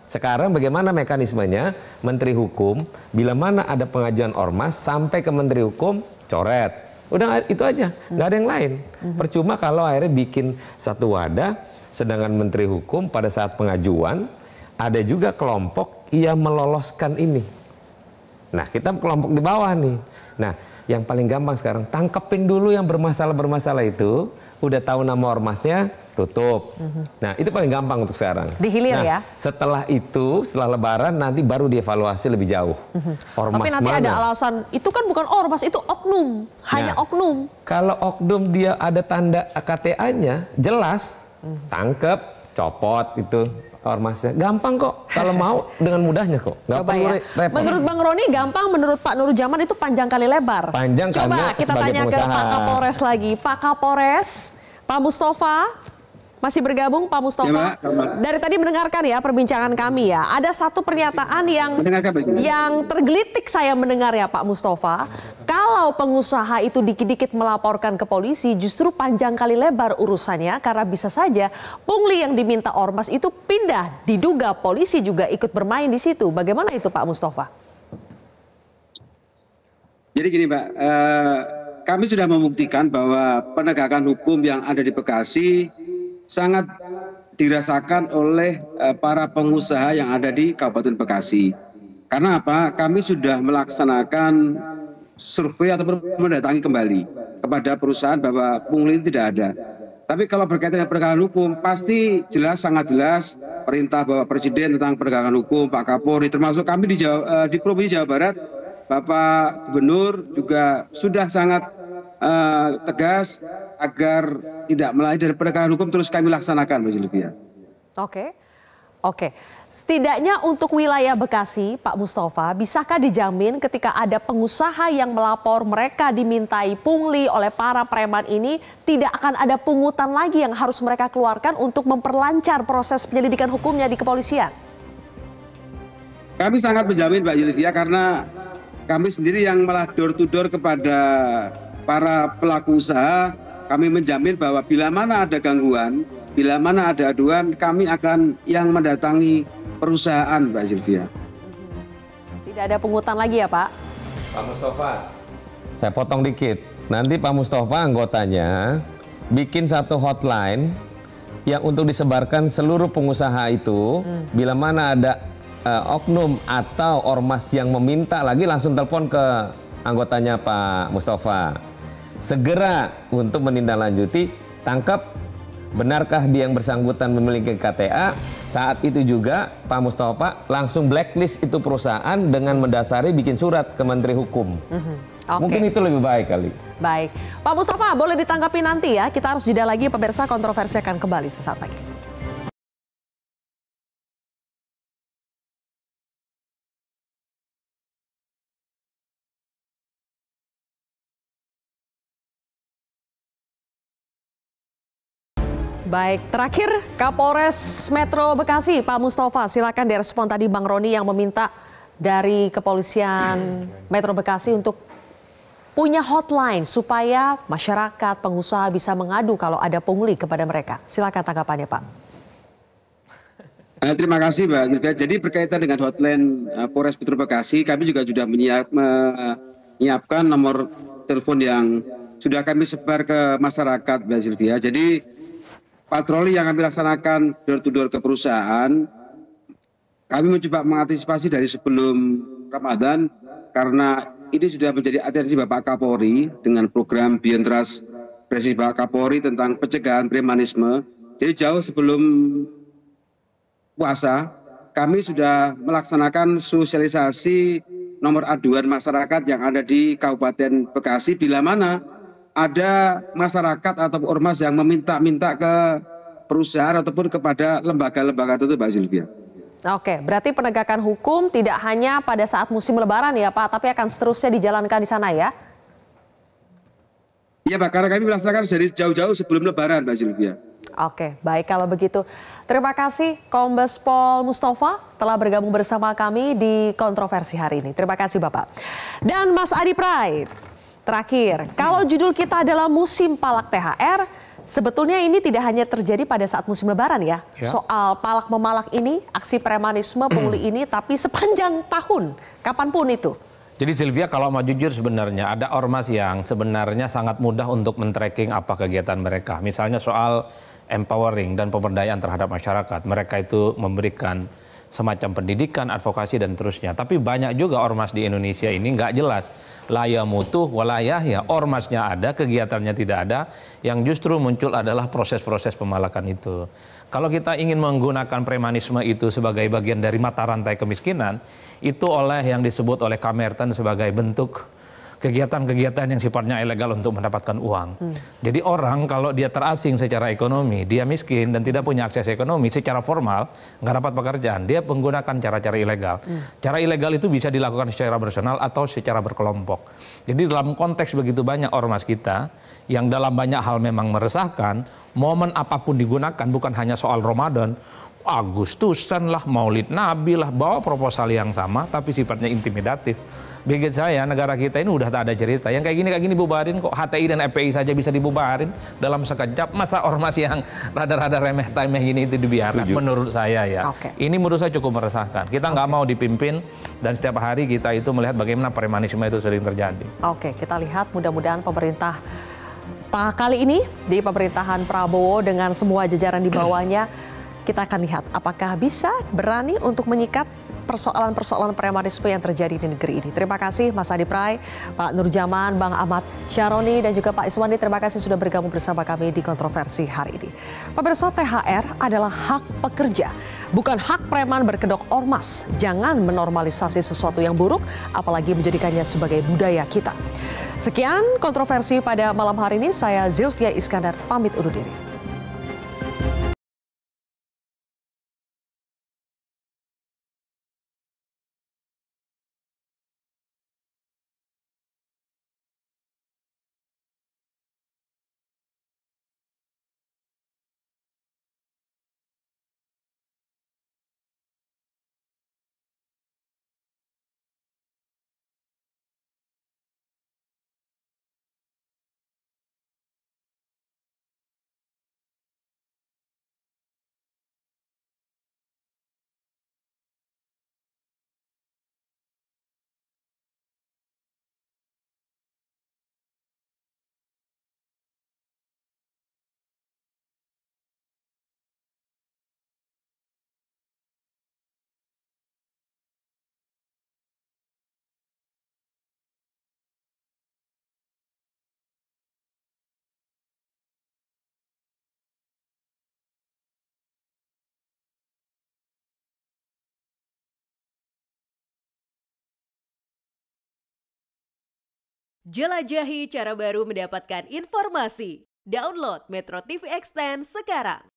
Sekarang bagaimana mekanismenya? Menteri Hukum, bila mana ada pengajuan ormas, sampai ke Menteri Hukum, coret. Udah itu aja, nggak ada yang lain. Percuma kalau akhirnya bikin satu wadah, sedangkan Menteri Hukum pada saat pengajuan, ada juga kelompok yang meloloskan ini. Nah, kita kelompok di bawah nih. Nah, yang paling gampang sekarang, tangkepin dulu yang bermasalah itu, udah tahu nama ormasnya, tutup. Nah, itu paling gampang untuk sekarang. Dihilir ya? Setelah itu, setelah lebaran, nanti baru dievaluasi lebih jauh. Ormas tapi nanti mana? ada alasan, itu kan bukan ormas, itu oknum. Hanya oknum. Kalau oknum dia ada tanda KTA-nya, jelas, tangkep, copot itu ormasnya. Gampang kok, kalau mau dengan mudahnya kok. Nggak Coba perlu ya. repot. Menurut Bang Roni gampang, menurut Pak Nurjaman itu panjang kali lebar. Panjang. Coba kita tanya ke Pak Kapolres lagi. Pak Kapolres, Pak Mustafa, masih bergabung Pak Mustafa? Ya, dari tadi mendengarkan ya perbincangan kami ya. Ada satu pernyataan yang tergelitik saya mendengar ya Pak Mustafa. Kalau pengusaha itu dikit-dikit melaporkan ke polisi, justru panjang kali lebar urusannya karena bisa saja pungli yang diminta ormas itu pindah. Diduga polisi juga ikut bermain di situ. Bagaimana itu Pak Mustafa? Jadi gini Mbak, kami sudah membuktikan bahwa penegakan hukum yang ada di Bekasi sangat dirasakan oleh para pengusaha yang ada di Kabupaten Bekasi. Karena apa? Kami sudah melaksanakan survei ataupun mendatangi kembali kepada perusahaan bahwa pungli tidak ada. Tapi kalau berkaitan dengan penegakan hukum, pasti jelas, sangat jelas perintah Bapak Presiden tentang penegakan hukum, Pak Kapolri, termasuk kami di Provinsi Jawa Barat, Bapak Gubernur juga sudah sangat tegas agar tidak melalui dari penegakan hukum terus kami laksanakan, Mbak Sylvia. Oke. Setidaknya untuk wilayah Bekasi, Pak Mustafa, bisakah dijamin ketika ada pengusaha yang melapor mereka dimintai pungli oleh para preman ini, tidak akan ada pungutan lagi yang harus mereka keluarkan untuk memperlancar proses penyelidikan hukumnya di kepolisian? Kami sangat menjamin, Mbak Sylvia, karena kami sendiri yang malah door to door kepada para pelaku usaha. Kami menjamin bahwa bila mana ada gangguan, bila mana ada aduan, kami akan yang mendatangi perusahaan, Mbak Sylvia. Tidak ada pungutan lagi ya, Pak? Pak Mustafa, saya potong dikit. Nanti Pak Mustafa anggotanya bikin satu hotline yang untuk disebarkan seluruh pengusaha itu. Bila mana ada oknum atau ormas yang meminta lagi, langsung telepon ke anggotanya Pak Mustafa. Segera untuk menindaklanjuti, tangkap, benarkah dia yang bersangkutan memiliki KTA. Saat itu juga Pak Mustafa langsung blacklist itu perusahaan dengan mendasari bikin surat ke Menteri Hukum. Mungkin itu lebih baik kali. Baik, Pak Mustafa boleh ditanggapi nanti ya. Kita harus jeda lagi, pemirsa, kontroversi akan kembali sesaat lagi. Baik, terakhir Kapolres Metro Bekasi, Pak Mustafa, silakan direspon tadi Bang Roni yang meminta dari Kepolisian Metro Bekasi untuk punya hotline supaya masyarakat, pengusaha bisa mengadu kalau ada pungli kepada mereka. Silakan tanggapannya, Pak. Terima kasih, Mbak Gilvia. Jadi berkaitan dengan hotline Polres Metro Bekasi, kami juga sudah menyiapkan nomor telepon yang sudah kami sebar ke masyarakat, Mbak Sylvia. Jadi patroli yang kami laksanakan door to door ke perusahaan, kami mencoba mengantisipasi dari sebelum Ramadan karena ini sudah menjadi atensi Bapak Kapolri dengan program Beyond Trust Presisi Bapak Kapolri tentang pencegahan premanisme. Jadi jauh sebelum puasa, kami sudah melaksanakan sosialisasi nomor aduan masyarakat yang ada di Kabupaten Bekasi bila mana ada masyarakat atau ormas yang meminta-minta ke perusahaan ataupun kepada lembaga-lembaga tertentu, Mbak Sylvia. Oke, berarti penegakan hukum tidak hanya pada saat musim lebaran ya Pak, tapi akan seterusnya dijalankan di sana ya? Iya Pak, karena kami melaksanakan dari jauh-jauh sebelum lebaran, Mbak Sylvia. Oke, baik kalau begitu. Terima kasih Kombes Pol Mustafa telah bergabung bersama kami di kontroversi hari ini. Terima kasih Bapak. Dan Mas Adi Pride. Terakhir, kalau judul kita adalah musim palak THR, sebetulnya ini tidak hanya terjadi pada saat musim lebaran ya. Soal palak memalak ini, aksi premanisme pungli ini, tapi sepanjang tahun, kapanpun itu. Jadi Sylvia, kalau mau jujur sebenarnya ada ormas yang sebenarnya sangat mudah untuk men-tracking apa kegiatan mereka. Misalnya soal empowering dan pemberdayaan terhadap masyarakat. Mereka itu memberikan semacam pendidikan, advokasi dan terusnya. Tapi banyak juga ormas di Indonesia ini nggak jelas. Laya mutu, walayah ya, ormasnya ada, kegiatannya tidak ada. Yang justru muncul adalah proses-proses pemalakan itu. Kalau kita ingin menggunakan premanisme itu sebagai bagian dari mata rantai kemiskinan, itu yang disebut oleh Kamerten sebagai bentuk kegiatan-kegiatan yang sifatnya ilegal untuk mendapatkan uang. Jadi orang kalau dia terasing secara ekonomi, dia miskin dan tidak punya akses ekonomi secara formal, nggak dapat pekerjaan, dia menggunakan cara-cara ilegal. Cara ilegal itu bisa dilakukan secara personal atau secara berkelompok. Jadi dalam konteks begitu banyak ormas kita, yang dalam banyak hal memang meresahkan, momen apapun digunakan, bukan hanya soal Ramadan, Agustusan lah, Maulid Nabi lah, bawa proposal yang sama, tapi sifatnya intimidatif. Bagi saya, negara kita ini udah tak ada cerita. Yang kayak gini bubarin kok. HTI dan FPI saja bisa dibubarin dalam sekejap. Masa ormas yang rada-rada remeh-temeh gini itu dibiarkan? Menurut saya ya. Ini menurut saya cukup meresahkan. Kita nggak mau dipimpin dan setiap hari kita itu melihat bagaimana premanisme itu sering terjadi. Oke, kita lihat mudah-mudahan pemerintah kali ini di pemerintahan Prabowo dengan semua jajaran di bawahnya, kita akan lihat apakah bisa berani untuk menyikat persoalan-persoalan premanisme yang terjadi di negeri ini. Terima kasih Mas Adi Pray, Pak Nurjaman, Bang Ahmad Syaroni, dan juga Pak Iswandi. Terima kasih sudah bergabung bersama kami di Kontroversi hari ini. Pemirsa, THR adalah hak pekerja, bukan hak preman berkedok ormas. Jangan menormalisasi sesuatu yang buruk, apalagi menjadikannya sebagai budaya kita. Sekian Kontroversi pada malam hari ini. Saya Zilvia Iskandar, pamit undur diri. Jelajahi cara baru mendapatkan informasi. Download Metro TV Extend sekarang.